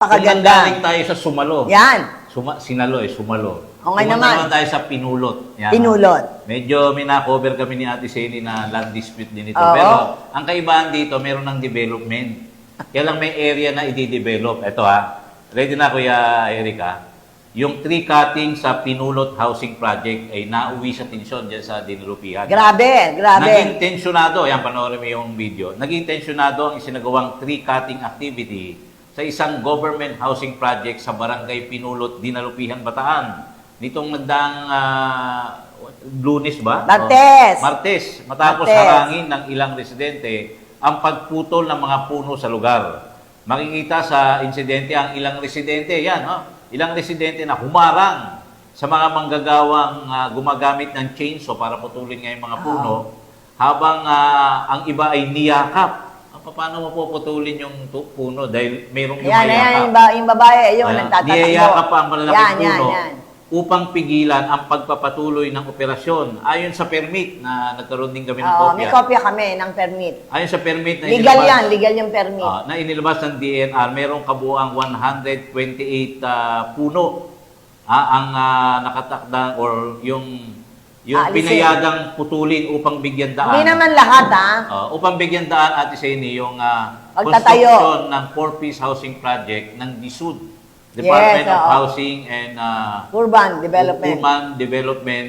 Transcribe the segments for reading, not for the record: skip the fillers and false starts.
Pakaganda. Galing tayo sa Sumalo. Yan. Sinalo Sumalo. Okay Pumunta naman. naman tayo sa Pinulot. Yan. Pinulot. Medyo may na-cover kami ni Ate Seni na land dispute din ito. Oo. Pero ang kaibahan dito, meron ng development. Kaya lang may area na i-develop. Ito ha. Ready na Kuya Erika? Yung tree cutting sa Pinulot Housing Project ay nauwi sa tensyon dyan sa Dinalupihan. Grabe, grabe. Naging tensyonado, ayan, panoorin mo yung video. Naging tensyonado ang isinagawang tree cutting activity sa isang government housing project sa Barangay Pinulot, Dinalupihan, Bataan. Nitong nagdaang Lunes ba? Martes. Martes. Matapos Martes. harangin ng ilang residente ang pagputol ng mga puno sa lugar. Makikita sa insidente ang ilang residente, yan, ilang residente na humarang sa mga manggagawang gumagamit ng chainsaw para putulin nga yung mga puno, habang ang iba ay niyakap. Paano mo puputulin yung puno dahil mayroong yumayakap? Yung babae, yung nagtatakbo. Niyayakap pa ang malalaking puno yan. upang pigilan ang pagpapatuloy ng operasyon. Ayon sa permit na nagkaroon din kami ng Oo, kopya. may kopya kami ng permit. Ayon sa permit na Legal yan, legal yung permit. na inilabas ng DNR, mayroong kabuang 128 puno ang nakatakda or yung pinayagang putulin upang bigyan daan. Hindi naman lahat, Upang bigyan daan, Ate Seni, yung Pagtatayo. construction ng 4-piece housing project ng DSUD, Department Yes, of oo. Housing and Urban Development. Urban Development,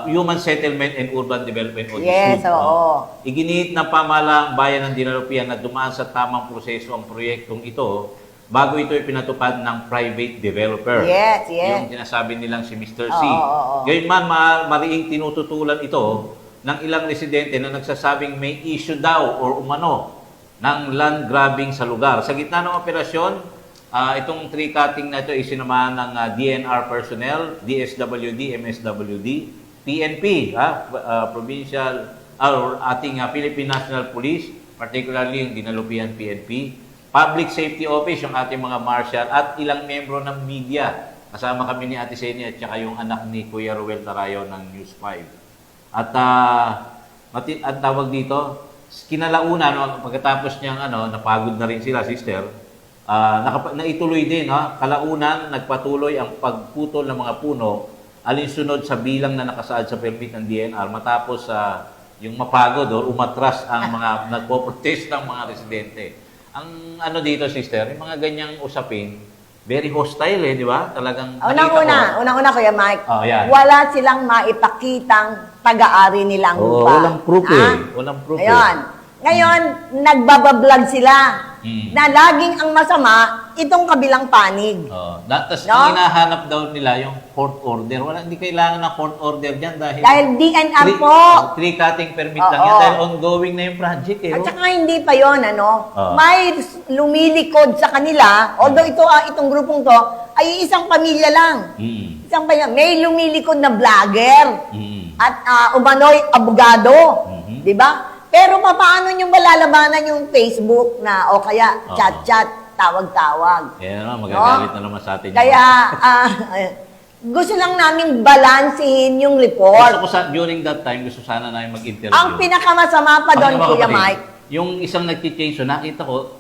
Human Settlement and Urban Development o Yes, DSUD. oo. Iginiit ng pamahalaang bayan ng Dinalupihan na dumaan sa tamang proseso ang proyektong ito bago ito ipinatupad ng private developer. Yes, yes. Yung sinasabi nilang si Mr. C. Oo. Gayunman, mariing tinututulan ito ng ilang residente na nagsasabing may issue daw or umano ng land grabbing sa lugar. Sa gitna ng operasyon, itong tree cutting na ito ay sinamahan ng DNR personnel, DSWD, MSWD, PNP, Provincial, or ating Philippine National Police, particularly yung Dinalupihan PNP, Public Safety Office, yung ating mga marshal, at ilang membro ng media. Kasama kami ni Ate Seni at saka yung anak ni Kuya Ruel Tarayo ng News 5. At ang tawag dito, kinalaunan, pagkatapos niyang napagod na rin sila, sister, naituloy din, kalaunan, nagpatuloy ang pagputol ng mga puno, alinsunod sa bilang na nakasaad sa permit ng DNR, matapos yung mapagod o umatras ang mga nagpo-protest ng mga residente. Ang dito, sister, yung mga ganyang usapin, very hostile di ba? Talagang Unang-una, Kuya Mike, yan. wala silang maipakitang taga-ari nilang lupa. Walang proof Walang proof Ayun. Ngayon, nagbabablog sila na laging ang masama, itong kabilang panig. Tapos ang hinahanap daw nila yung court order. Hindi kailangan ng court order dyan Dahil DNR po. Tree cutting permit lang yan dahil ongoing na yung project At saka hindi pa yon Oo. may lumilikod sa kanila, although itong grupong to, ay isang pamilya lang. Isang pamilya. May lumilikod na vlogger at umano'y abogado. Di ba? Pero paano nyo malalabanan yung Facebook na o kaya chat-chat, tawag-tawag? Kaya naman, magagalit na naman sa atin. Kaya gusto lang namin balansehin yung report. During that time, gusto sana namin mag-interview. Ang pinakamasama pa doon, Mga Kuya kapatid, Mike, yung isang nagchichange, nakita ko,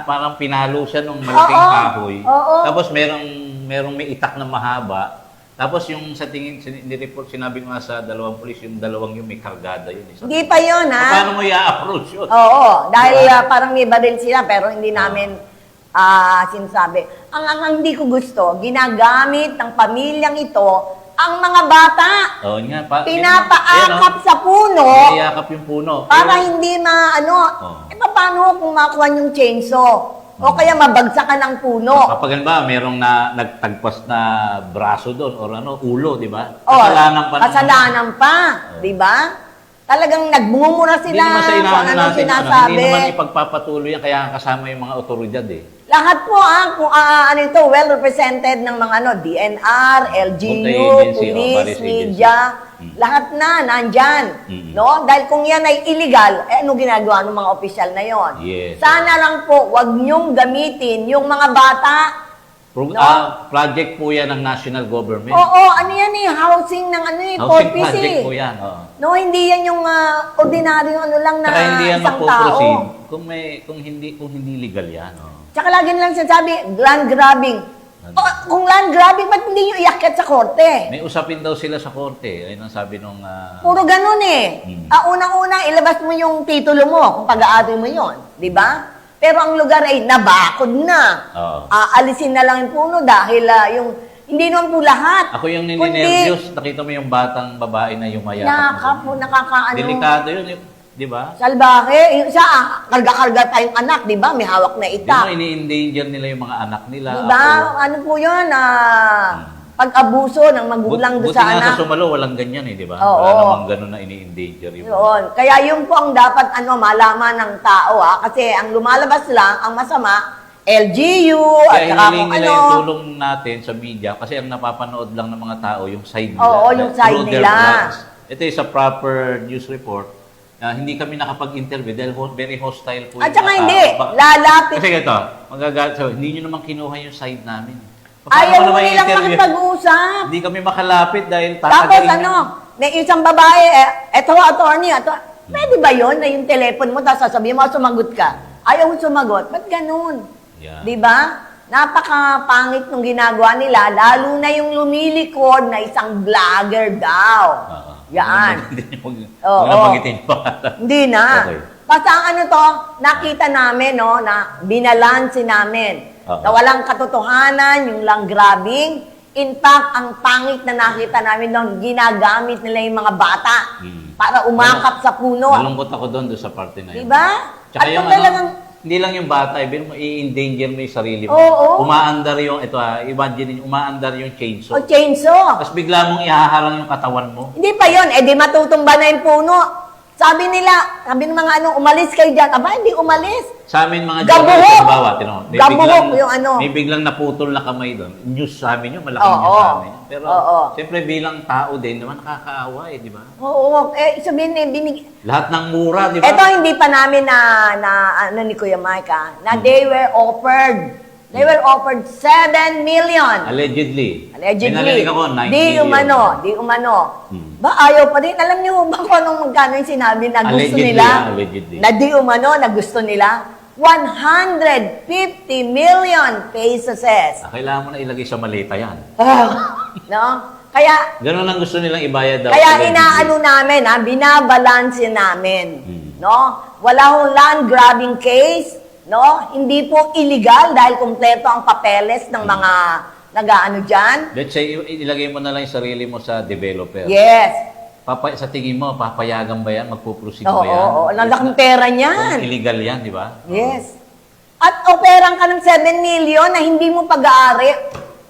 parang pinalo siya ng malaking kahoy. Oo. Tapos merong may itak na mahaba. Tapos yung sa tingin, ni-report, sinabi ko nga sa dalawang pulis, yung dalawang yung may kargada yun. hindi pa yun, ha? Paano mo i-approach yun? Oo, dahil parang may baril sila, pero hindi namin sinasabi. Ang hindi ko gusto, ginagamit ng pamilyang ito ang mga bata. Oo, nga. Pinapaakap sa puno Pinayakap yung puno. para hindi paano kung makuha yung chainsaw? O kaya mabagsakan ng puno. Kapag ba, merong nagtagpas na braso doon or ulo, di ba? Kasalanan pa, di ba? Talagang nagmumura sila Hindi naman kung ano natin, sinasabi. hindi naman ipagpapatuloy yan, kaya kasama yung mga otoridad Lahat po kung well represented ng mga DNR, LGU, Multi-agency, police, various media, lahat na nandyan. No? Dahil kung yan ay illegal, ano ginagawa ng mga opisyal na yon? Yes. Sana lang po, wag nyong gamitin yung mga bata. Project po yan ng national government. Oo, ano yan housing ng Housing 4PC. project po yan. No, hindi yan yung ordinaryong lang na Saka hindi yan isang mapoproceed tao. kung hindi legal yan. Tsaka lagi nilang sinasabi, land grabbing. O, kung land grabbing, ba't hindi nyo iakyat sa korte? May usapin daw sila sa korte. Ayun ang sabi nung... Puro ganun eh. Unang-una, ilabas mo yung titulo mo kung pag-aari mo yon, di ba? Pero ang lugar ay nabakod na. Oo. Alisin na lang yung puno dahil yung hindi naman po lahat. Ako yung nininervyos, nakita mo yung batang babae na yumayakap. Nakakaano. Delikado yun, di ba? Salbahe. Yung isa, karga-karga pa yung anak, di ba? May hawak na Di itak. ba ini-endanger nila yung mga anak nila? Di ba? Ano po yun? Pag-abuso ng magulang doon Buti sa nga anak. sa Sumalo, walang ganyan eh, di ba? Oo. Wala namang ganun na ini-endanger yung... Yun. Kaya yun po ang dapat malaman ng tao kasi ang lumalabas lang, ang masama, LGU, at Kaya saka hiling kung nila ano. yung tulong natin sa media kasi ang napapanood lang ng mga tao yung side nila. Oo, yung side through their nila. blogs. Ito is a proper news report. Hindi kami nakapag-interview dahil very hostile po At yung saka mga hindi, tao. lalapit. Kasi ito, hindi nyo naman kinuha yung side namin. Ayaw mo naman nilang i-interview? makipag-usap. Hindi kami makalapit dahil Tapos tatagain may isang babae, eto attorney, pwede ba yun na yung telephone mo, tapos sasabihin mo, sumagot ka? Ayaw mo sumagot, ba't ganun? Yeah. Di ba? Napaka-pangit nung ginagawa nila, lalo na yung lumilikod na isang vlogger daw. Yan. Oo. Hindi na. Okay. Basta ang ano to, nakita namin, no, na binalanse namin. Oo. Na walang katotohanan, yung lang grabbing. In fact, ang pangit na nakita namin doon, ginagamit nila yung mga bata para umakap sa puno. Malungkot ako doon sa parte na yun. Diba? Tsaka At yung kung talagang, hindi lang yung bata, ibig mo, i-endanger mo yung sarili mo. Oo. Umaandar yung, imagine, umaandar yung chainsaw. o chainsaw. Tapos bigla mong ihaharang yung katawan mo. Hindi pa yon, di matutumba na yung puno. Sabi ng mga umalis kayo dyan. Aba, hindi umalis. Sa amin mga Gabuhok! Gabuhok yung ano. May biglang naputol na kamay doon. News sa amin yun, malaking Oo. news sa amin. Pero, Oo. siyempre bilang tao din naman, nakakaawa eh, di ba? Oo, sabihin Lahat ng mura, di ba? Ito hindi pa namin na ano ni Kuya Mike na they were offered 7 million. Allegedly. May Allegedly. narinig ako, 9 Di million. umano. Ba, ayaw pa din. Alam niyo ba kung anong magkano yung sinabi na gusto Allegedly, nila? allegedly. Na di umano, na gusto nila? 150 million pesos. Kailangan mo na ilagay sa maleta yan. No? Kaya, Ganun lang gusto nilang ibayad daw. Kaya allegedly. inaano namin, binabalanse namin. No? Wala hong land grabbing case, no? Hindi po illegal dahil kumpleto ang papeles ng mga nag-aano dyan. Let's say, ilagay mo na lang yung sarili mo sa developer. Yes. Sa tingin mo, papayagan ba yan? Magpuproceed Oo, ba yan? oo. Ang laking pera Kung niyan. illegal yan, di ba? Yes. At operang ka ng 7 million na hindi mo pag-aari.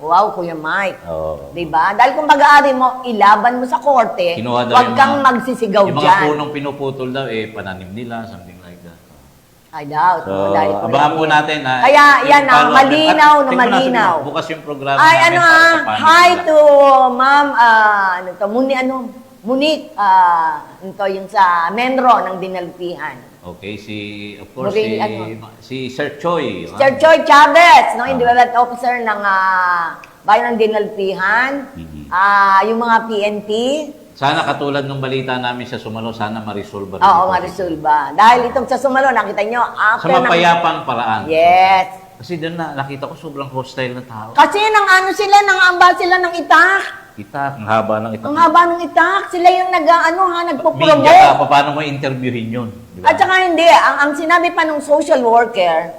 Wow, Kuya Mike. Oo. Diba? Dahil kung pag-aari mo, ilaban mo sa korte, Kinuha daw huwag yung kang mga- magsisigaw Yung mga dyan. punong pinuputol daw, pananim nila, something like that. I doubt. So, dahil abangan po natin. Kaya yan, follow-up. malinaw na At tingnan natin, malinaw. bukas yung programa Ay, namin para sa panig hi nila. to Ma'am, Monique, yung sa Menro ng Dinalpihan. Okay, of course, si Sir Choi. Sir Choi Chavez, no, Development Officer ng Bayan ng Dinalpihan. Yung mga PNP. Sana katulad ng balita namin sa Sumalo, sana ma-resolve. Oo, ma-resolve. Dahil itong sa Sumalo, nakita nyo, Sa after mapayapang paraan. Yes. Kasi doon nakita ko sobrang hostile na tao. Kasi nang-amba sila ng itak. Ang haba ng ito. Ang haba ng itak. Sila yung nagpo-promote. Media ka, paano mo interviewin yun? Di ba? At saka hindi, ang sinabi pa ng social worker,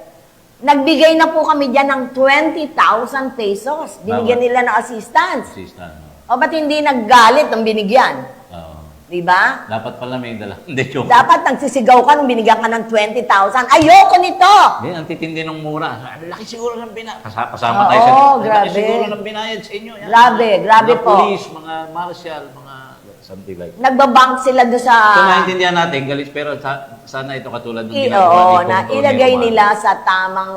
nagbigay na po kami dyan ng 20,000 pesos. Binigyan Bawat. nila ng assistance. Assistant. O ba't hindi naggalit ng binigyan? Oo. Diba? Dapat pala may dala. Hindi, joke. Dapat nagsisigaw ka nung binigyan ka ng 20,000. Ayoko nito! Hindi, ang titindi ng mura. Ang laki siguro ng binayad. Kasama Oo, tayo sa... Ang grabe. laki siguro ng binayad sa inyo. Yan. Grabe mga po. police, mga marshal, mga something like that. Nagbabank sila doon sa... So, naintindihan natin, galis, pero sana ito katulad ng Oo, ginagawa na Kong ilagay Tony nila sa tamang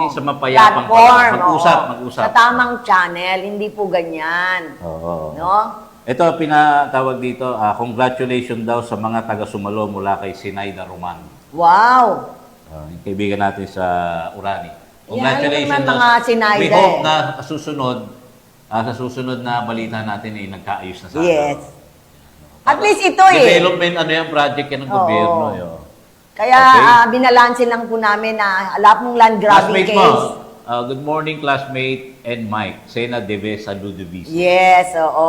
Sa mapayapang platform. mag-usap, oo. mag-usap. Sa tamang channel, hindi po ganyan. Oo. No? Ito, pinatawag dito, congratulations daw sa mga taga-Sumalo mula kay Sinaida Roman. Wow! Yung kaibigan natin sa Urani. Yan, yung daw. mga Sinaida We hope eh. na sa susunod na balita natin ay nagkaayos na sana. Yes. At least ito eh. Development, project yan ng Oo. gobyerno. Yun. Kaya Okay. binalansin lang po namin na alam mong land grabbing Classmate case. mo, good morning classmate and Mike, Sena Devesa Ludovic. Yes, oo.